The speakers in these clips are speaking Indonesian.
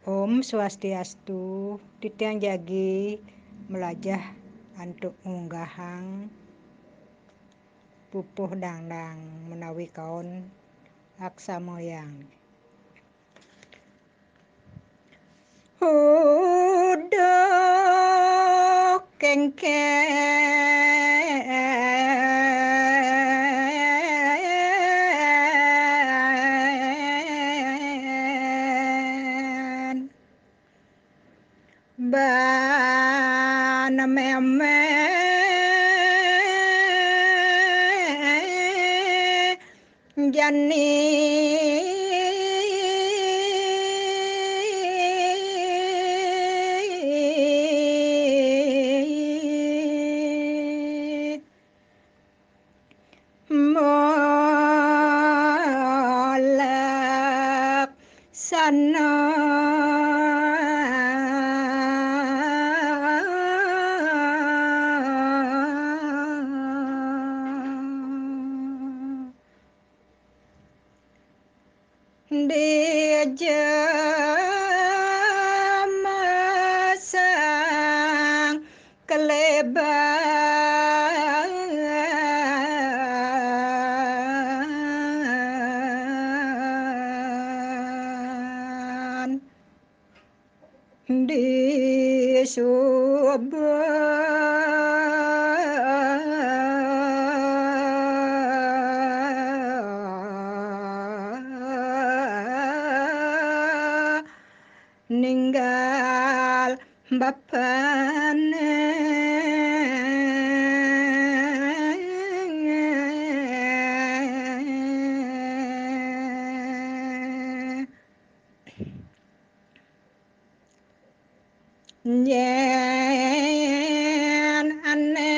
Om Swastiastu, titiang jagi melajah antuk unggahang pupuh dangdang menawi kaun aksa moyang. Hudok kengken bana meme jani molak sana di masang keleban di ninggal bapane nyen aneh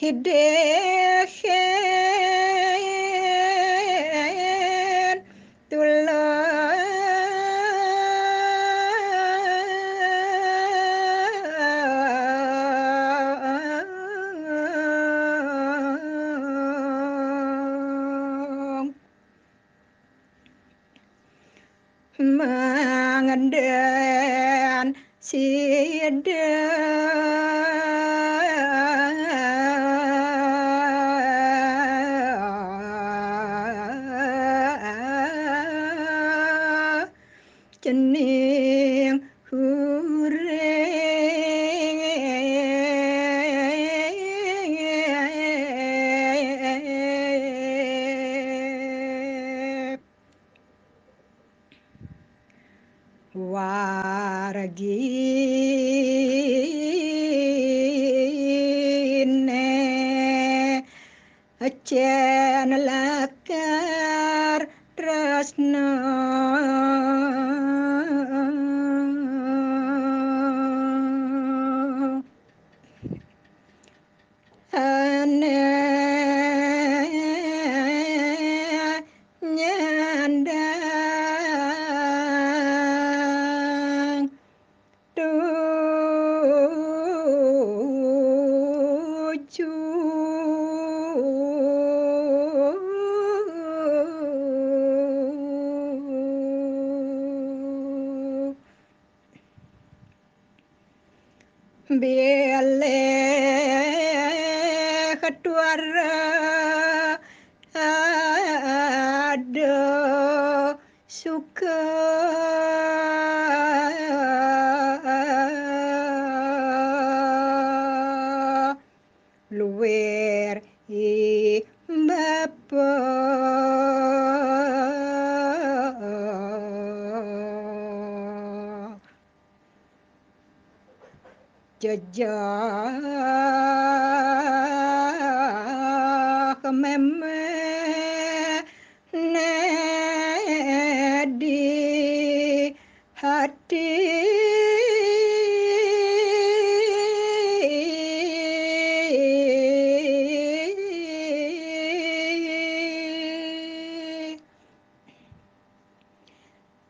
hidehen tulung mangenden sidang cening hurep wargine acen lakar tresno aneh nyandang tuju biale ketuara ada suka luwer i bapa jejak meme di hati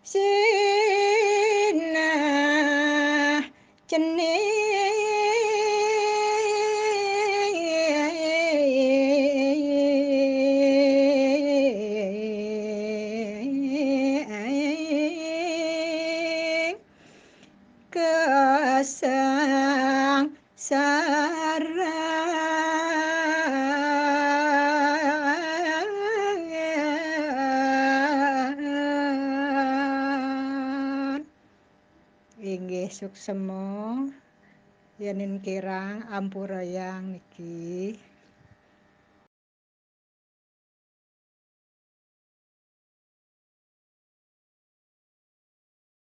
Sina cening sarangan inggih suksema yen kirang ampurayang niki